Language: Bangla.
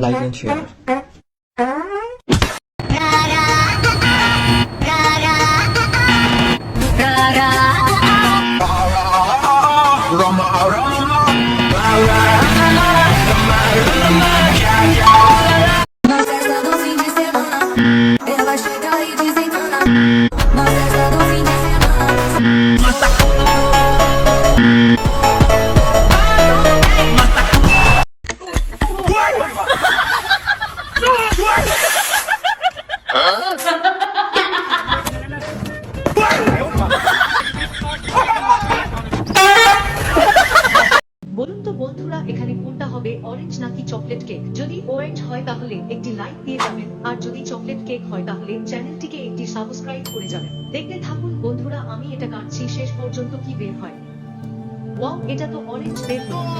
Like and share. Na festa do fim de semana, ela chega e desencana. Na festa do fim de semana. বলুন তো বন্ধুরা, এখানে কোনটা হবে, অরেঞ্জ নাকি চকলেট কেক? যদি অরেঞ্জ হয় তাহলে একটি লাইক দিয়ে যাবেন, আর যদি চকলেট কেক হয় তাহলে চ্যানেলটিকে একটি সাবস্ক্রাইব করে যাবেন। দেখতে থাকুন বন্ধুরা, আমি এটা কাটছি, শেষ পর্যন্ত কি বের হয়। ওয়াও, এটা তো অরেঞ্জ বের হলো।